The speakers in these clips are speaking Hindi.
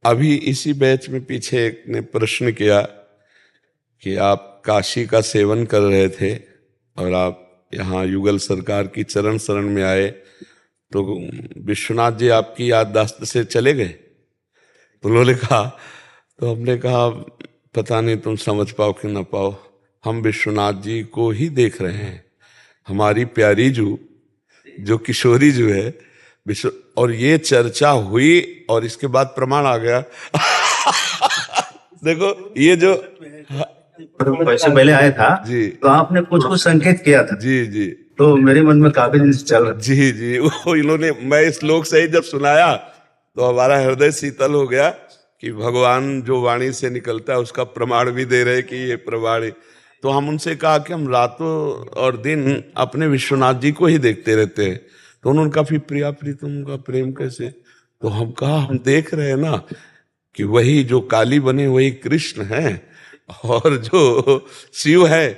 अभी इसी बैच में पीछे एक ने प्रश्न किया कि आप काशी का सेवन कर रहे थे और आप यहाँ युगल सरकार की चरण शरण में आए तो विश्वनाथ जी आपकी याददाश्त से चले गए। तो उन्होंने कहा, तो हमने कहा पता नहीं तुम समझ पाओ कि ना पाओ, हम विश्वनाथ जी को ही देख रहे हैं। हमारी प्यारी जो किशोरी है विश्व, और ये चर्चा हुई और इसके बाद प्रमाण आ गया। देखो ये जो पैसे पहले आया था जी, तो आपने कुछ कुछ संकेत किया था जी जी, तो मेरे मन में काफी दिन से चल रहा जी जी, वो इन्होंने, मैं इस श्लोक से ही जब सुनाया तो हमारा हृदय शीतल हो गया कि भगवान जो वाणी से निकलता है उसका प्रमाण भी दे रहे कि ये प्रमाण है। तो हम उनसे कहा कि हम रातों और दिन अपने विश्वनाथ जी को ही देखते रहते हैं। तो उन्होंने कहा फिर प्रिया प्रीतम का प्रेम कैसे? तो हम कहा हम देख रहे हैं ना कि वही जो काली बने वही कृष्ण हैं, और जो शिव है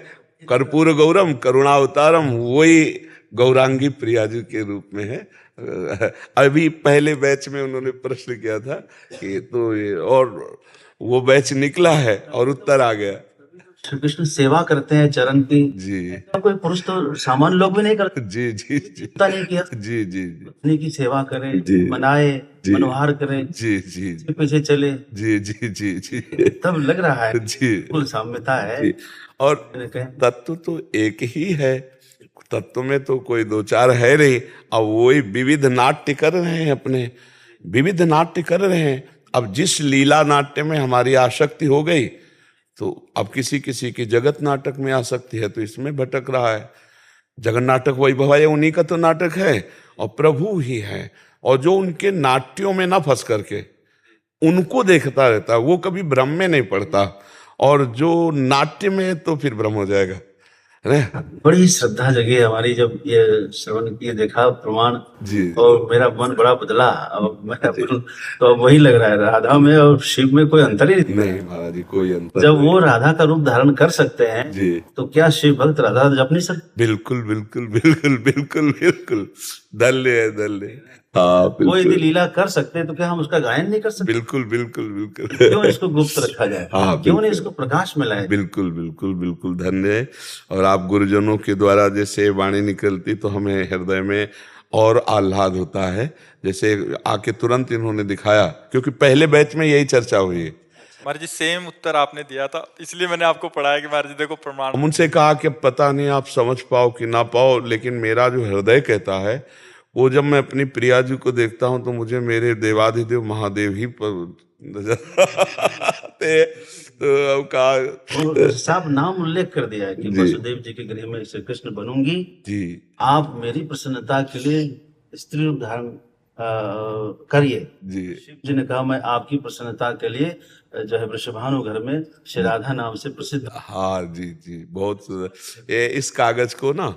कर्पूर गौरम करुणावतारम वही गौरांगी प्रिया जी के रूप में है। अभी पहले बैच में उन्होंने प्रश्न किया था कि तो ये, और वो बैच निकला है और उत्तर आ गया। श्री कृष्ण सेवा करते हैं चरण की जी कोई पुरुष तो सामान्य लोग भी नहीं करते। जी जी जी, पता नहीं किया जी जी जी, पत्नी की सेवा करे, जी, मनाए, जी, मनोहार करे, जी जी इसके पीछे चले, जी जी जी जी, तब लग रहा है जी कुल साम्यता है। जी। और मैंने कहा, तत्व तो एक ही है, तत्व में तो कोई दो चार है नहीं। अब वही विविध नाट्य कर रहे हैं, अपने विविध नाट्य कर रहे हैं। अब जिस लीला नाट्य में हमारी आसक्ति हो गई तो अब किसी किसी की जगत नाटक में आसक्ति है तो इसमें भटक रहा है। जगन नाटक वही भवाया उन्हीं का तो नाटक है और प्रभु ही है। और जो उनके नाट्यों में ना फंस करके उनको देखता रहता है वो कभी भ्रम में नहीं पड़ता, और जो नाट्य में तो फिर भ्रम हो जाएगा, है ना? बड़ी श्रद्धा जगी हमारी जब ये श्रवण किए देखा प्रमाण, जी और मेरा मन बड़ा बदला। अब मैं तो अब वही लग रहा है राधा में और शिव में कोई अंतर ही नहीं। नहीं महाराज जी, कोई अंतर जब नहीं। वो राधा का रूप धारण कर सकते हैं जी तो क्या शिव भक्त राधा जप नहीं सकते? बिल्कुल बिल्कुल बिल्कुल बिल्कुल बिल्कुल, धन्य है धन्य। हाँ वो यदि बिल्कुल लीला कर सकते हैं तो क्या हम उसका गायन नहीं कर सकते? बिल्कुल बिल्कुल बिल्कुल। क्यों इसको गुप्त रखा जाए? हाँ क्यों नहीं बिल्कुल इसको प्रकाश में लाए? बिल्कुल बिल्कुल बिल्कुल, धन्य है। और आप गुरुजनों के द्वारा जैसे वाणी निकलती तो हमें हृदय में और आह्लाद होता है। जैसे आके तुरंत इन्होंने दिखाया, क्योंकि पहले बैच में यही चर्चा हुई है। महाराज जी सेम उत्तर आपने दिया था, इसलिए मैंने आपको पढ़ाया कि महाराज जी देखो प्रमाण। हम उनसे कहा कि पता नहीं आप समझ पाओ कि ना पाओ, लेकिन मेरा जो हृदय कहता है वो जब मैं अपनी प्रिया जी को देखता हूं तो मुझे मेरे देवाधिदेव महादेव ही पर नजर आते। तो अब कहा, साहब नाम उल्लेख कर दिया है कि जी वसुदेव जी के गृह में श्री कृष्ण बनूंगी, जी आप मेरी प्रसन्नता के लिए स्त्री रूप धारण करिए। जी शिव जी ने कहा मैं आपकी प्रसन्नता के लिए जो है वृषभानु घर में श्री राधा नाम से प्रसिद्ध। हाँ जी जी, बहुत सुंदर। ये इस कागज को ना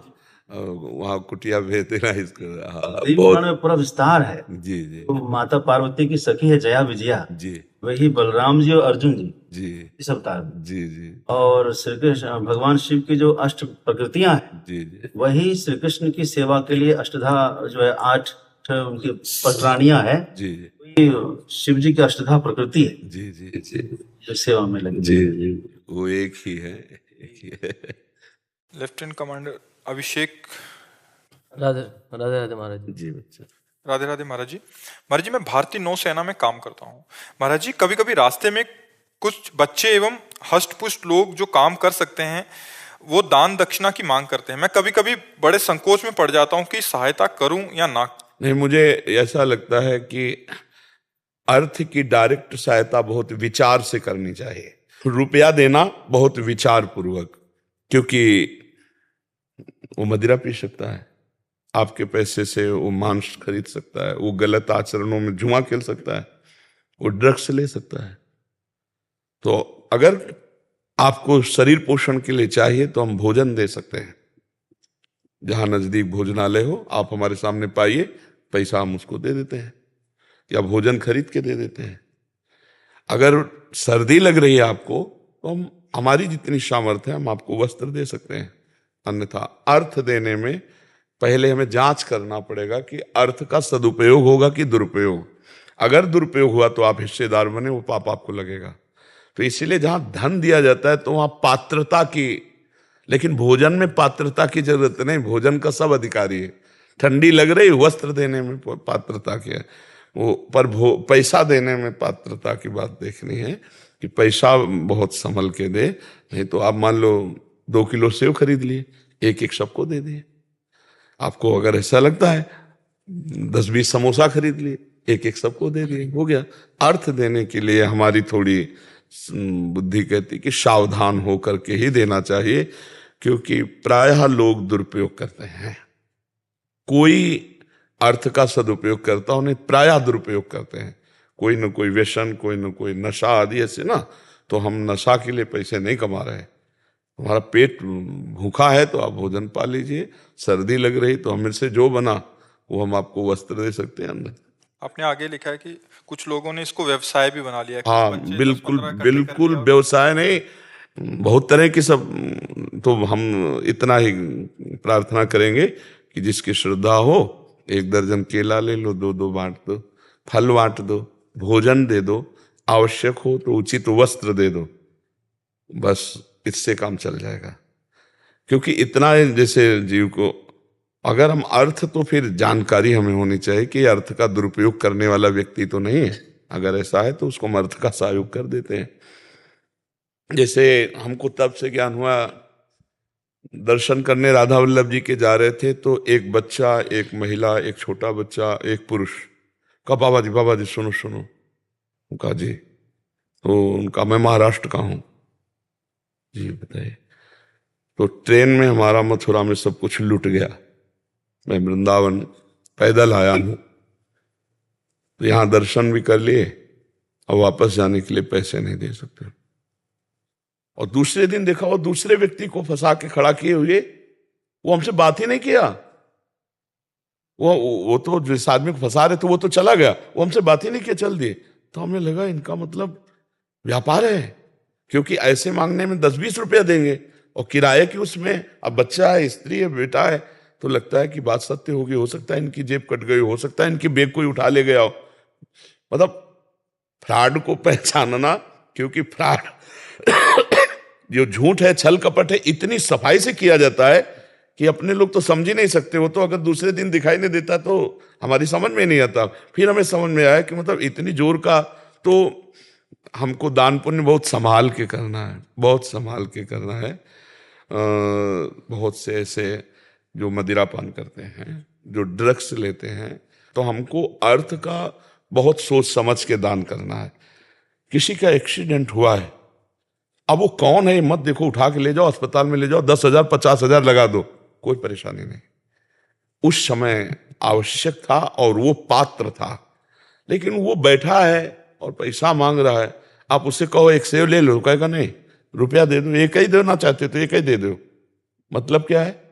वहाँ कुटिया भेज देना इसको। हाँ देवी बहुत, पुराण में पूरा विस्तार है। जी जी तो माता पार्वती की सखी है जया विजया, जी वही बलराम जी और अर्जुन जी जी इस अवतार में। जी जी और श्री कृष्ण भगवान शिव की जो अष्ट प्रकृतियां हैं जी जी वही श्री कृष्ण की सेवा के लिए अष्टधा जो है 8 उनकी पटरानियां है, जी शिव जी की अष्टधा प्रकृति है जी जी जी जो सेवा में लगी। जी जी, वो एक ही है, एक ही है। लेफ्टिनेंट कमांडर अभिषेक। राधे राधे राधे महाराज जी। जी बच्चा, राधे राधे महाराज जी। महाराज जी मैं भारतीय नौसेना में काम करता हूँ। महाराज जी कभी कभी रास्ते में कुछ बच्चे एवं हष्ट-पुष्ट लोग जो काम कर सकते हैं वो दान दक्षिणा की मांग करते हैं। मैं कभी कभी बड़े संकोच में पड़ जाता हूँ कि सहायता करूं या ना। नहीं, मुझे ऐसा लगता है कि अर्थ की डायरेक्ट सहायता बहुत विचार से करनी चाहिए। रुपया देना बहुत विचार पूर्वक, क्योंकि वो मदिरा पी सकता है, आपके पैसे से वो मांस खरीद सकता है, वो गलत आचरणों में जुआ खेल सकता है, वो ड्रग्स ले सकता है। तो अगर आपको शरीर पोषण के लिए चाहिए तो हम भोजन दे सकते हैं। जहां नजदीक भोजनालय हो आप हमारे सामने पाइए, पैसा हम उसको दे देते हैं या भोजन खरीद के दे देते हैं। अगर सर्दी लग रही है आपको तो हम, हमारी जितनी सामर्थ्य है हम आपको वस्त्र दे सकते हैं। अन्यथा अर्थ देने में पहले हमें जांच करना पड़ेगा कि अर्थ का सदुपयोग होगा कि दुरुपयोग। अगर दुरुपयोग हुआ तो आप हिस्सेदार बने, वो पाप आपको लगेगा। तो इसीलिए जहां धन दिया जाता है तो वहां पात्रता की, लेकिन भोजन में पात्रता की जरूरत नहीं, भोजन का सब अधिकारी है। ठंडी लग रही, वस्त्र देने में पात्रता की है वो, पर पैसा देने में पात्रता की बात देखनी है कि पैसा बहुत संभल के दे। नहीं तो आप मान लो 2 किलो सेव खरीद लिए, एक एक सबको दे दिए। आपको अगर ऐसा लगता है 10-20 समोसा खरीद लिए, एक एक सबको दे दिए, हो गया। अर्थ देने के लिए हमारी थोड़ी बुद्धि कहती कि सावधान होकर के ही देना चाहिए, क्योंकि प्रायः लोग दुरुपयोग करते हैं। कोई अर्थ का सदुपयोग करता है, उन्हें प्रायः दुरुपयोग करते हैं। कोई न कोई व्यसन, कोई न कोई नशा आदि ऐसे ना। तो हम नशा के लिए पैसे नहीं कमा रहे। हमारा पेट भूखा है तो आप भोजन पा लीजिए, सर्दी लग रही तो हम से जो बना वो हम आपको वस्त्र दे सकते हैं अंदर। आपने आगे लिखा है कि कुछ लोगों ने इसको व्यवसाय भी बना लिया है। हाँ, कुछ बच्चे बिल्कुल 10-15 इकट्ठे बिल्कुल करके और व्यवसाय नहीं, बहुत तरह की सब। तो हम इतना ही प्रार्थना करेंगे कि जिसकी श्रद्धा हो 1 दर्जन केला ले लो, 2-2 बांट दो, फल बांट दो, भोजन दे दो, आवश्यक हो तो उचित वस्त्र दे दो, बस इससे काम चल जाएगा। क्योंकि इतना है जैसे जीव को, अगर हम अर्थ, तो फिर जानकारी हमें होनी चाहिए कि अर्थ का दुरुपयोग करने वाला व्यक्ति तो नहीं है। अगर ऐसा है तो उसको हम अर्थ का सहयोग कर देते हैं। जैसे हमको तब से ज्ञान हुआ, दर्शन करने राधा वल्लभ जी के जा रहे थे तो एक बच्चा, एक महिला, एक छोटा बच्चा, एक पुरुष कहा बाबा जी सुनो सुनो। कहा जी। तो उनका मैं महाराष्ट्र का हूँ। जी बताइए। तो ट्रेन में हमारा मथुरा में सब कुछ लूट गया, मैं वृंदावन पैदल आया हूँ, तो यहाँ दर्शन भी कर लिए और वापस जाने के लिए पैसे नहीं दे सकते। और दूसरे दिन देखा वो दूसरे व्यक्ति को फंसा के खड़ा किए हुए, वो हमसे बात ही नहीं किया। वो तो जिस आदमी को फंसा रहे थे वो तो चला गया, वो हमसे बात ही नहीं किया, चल दिए। तो हमें लगा इनका मतलब व्यापार है, क्योंकि ऐसे मांगने में 10-20 रुपया देंगे और किराए की उसमें, अब बच्चा है, स्त्री है, बेटा है, तो लगता है कि बात सत्य होगी। हो सकता है इनकी जेब कट गई, हो सकता है इनकी बैग कोई उठा ले गया हो। मतलब फ्रॉड को पहचानना, क्योंकि फ्रॉड जो झूठ है, छल कपट है, इतनी सफाई से किया जाता है कि अपने लोग तो समझ ही नहीं सकते। वो तो अगर दूसरे दिन दिखाई नहीं देता तो हमारी समझ में नहीं आता। फिर हमें समझ में आया कि मतलब इतनी जोर का, तो हमको दान पुण्य बहुत संभाल के करना है, बहुत संभाल के करना है। बहुत से ऐसे जो मदिरा पान करते हैं, जो ड्रग्स लेते हैं, तो हमको अर्थ का बहुत सोच समझ के दान करना है। किसी का एक्सीडेंट हुआ है, अब वो कौन है मत देखो, उठा के ले जाओ, अस्पताल में ले जाओ, 10,000 50,000 लगा दो, कोई परेशानी नहीं। उस समय आवश्यक था और वो पात्र था, लेकिन वो बैठा है और पैसा मांग रहा है। आप उससे कहो एक सेव ले लो, कहेगा नहीं, रुपया दे दो, एक ही देना चाहते तो एक ही दे दो। मतलब क्या है?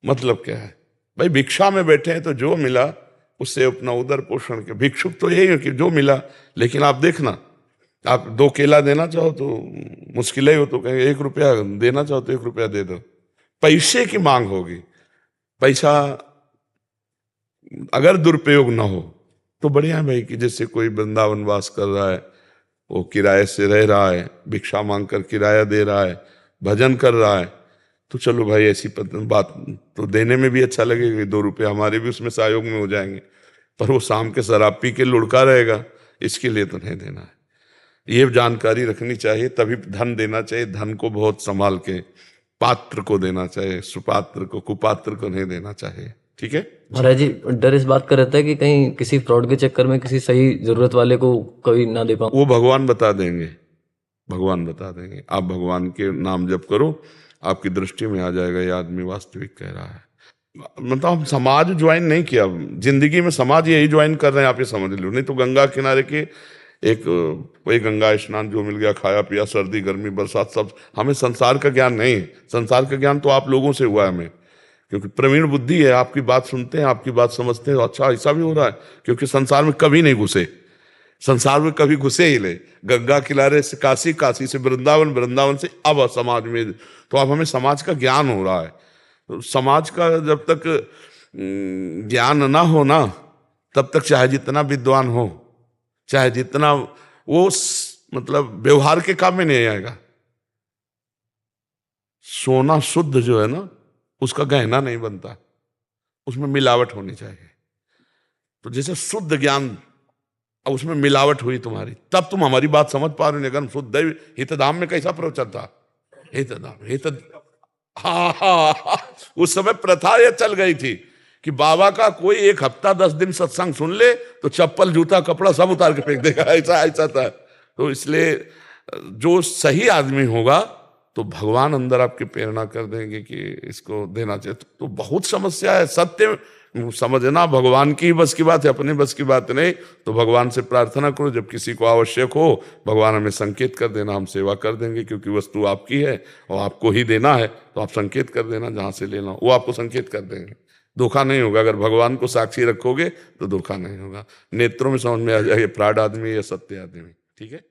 मतलब क्या है भाई? भिक्षा में बैठे हैं तो जो मिला उससे अपना उदर पोषण के, भिक्षुक तो यही है कि जो मिला। लेकिन आप देखना, आप 2 केला देना चाहो तो मुश्किल ही हो, तो कहेंगे 1 रुपया देना चाहो तो 1 रुपया दे दो। पैसे की मांग होगी। पैसा अगर दुरुपयोग ना हो तो बढ़िया है भाई, कि जैसे कोई वृंदावन वास कर रहा है, वो किराए से रह रहा है, भिक्षा मांग कर किराया दे रहा है, भजन कर रहा है, तो चलो भाई ऐसी बात तो देने में भी अच्छा लगेगा, 2 रुपये हमारे भी उसमें सहयोग में हो जाएंगे। पर वो शाम के शराब पी के लुढ़का रहेगा, इसके लिए तो नहीं देना है। ये जानकारी रखनी चाहिए, तभी धन देना चाहिए। धन को बहुत संभाल के पात्र को देना चाहिए, सुपात्र को, कुपात्र को नहीं देना चाहिए। ठीक है महाराज जी, डर इस बात का रहता है कि कहीं किसी फ्रॉड के चक्कर में किसी सही जरूरत वाले को कभी ना दे पाऊं। वो भगवान बता देंगे, भगवान बता देंगे। आप भगवान के नाम जप करो, आपकी दृष्टि में आ जाएगा ये आदमी वास्तविक कह रहा है। मतलब हम समाज ज्वाइन नहीं किया, जिंदगी में समाज यही ज्वाइन कर रहे हैं, आप ये समझ लो। नहीं तो गंगा किनारे के एक वही गंगा स्नान जो मिल गया, खाया पिया, सर्दी गर्मी बरसात सब। हमें संसार का ज्ञान नहीं है, संसार का ज्ञान तो आप लोगों से हुआ है हमें, क्योंकि प्रवीण बुद्धि है, आपकी बात सुनते हैं, आपकी बात समझते हैं। अच्छा ऐसा भी हो रहा है, क्योंकि संसार में कभी नहीं घुसे, संसार में कभी घुसे ही ले। गंगा किनारे से काशी, काशी से वृंदावन, वृंदावन से अब समाज में, तो अब हमें समाज का ज्ञान हो रहा है। तो समाज का जब तक ज्ञान ना हो ना, तब तक चाहे जितना विद्वान हो चाहे जितना वो मतलब व्यवहार के काम में नहीं आएगा। सोना शुद्ध जो है ना, उसका गहना नहीं बनता, उसमें मिलावट होनी चाहिए। तो जैसे शुद्ध ज्ञान, अब उसमें मिलावट हुई तुम्हारी, तब तुम हमारी बात समझ पा रहे हो। अगर शुद्ध हितधाम में कैसा प्रवचन था, हितधाम हाँ, उस समय प्रथा यह चल गई थी कि बाबा का कोई 1 हफ्ता 10 दिन सत्संग सुन ले तो चप्पल जूता कपड़ा सब उतार के फेंक देगा, ऐसा था। तो इसलिए जो सही आदमी होगा तो भगवान अंदर आपकी प्रेरणा कर देंगे कि इसको देना चाहिए। तो बहुत समस्या है, सत्य समझना भगवान की ही बस की बात है, अपनी बस की बात नहीं। तो भगवान से प्रार्थना करो, जब किसी को आवश्यक हो भगवान हमें संकेत कर देना, हम सेवा कर देंगे, क्योंकि वस्तु आपकी है और आपको ही देना है। तो आप संकेत कर देना, जहां से लेना वो आपको संकेत कर देंगे, धोखा नहीं होगा। अगर भगवान को साक्षी रखोगे तो धोखा नहीं होगा। नेत्रों में समझ में आ जाएगा प्राण आदमी या सत्य आदमी। ठीक है।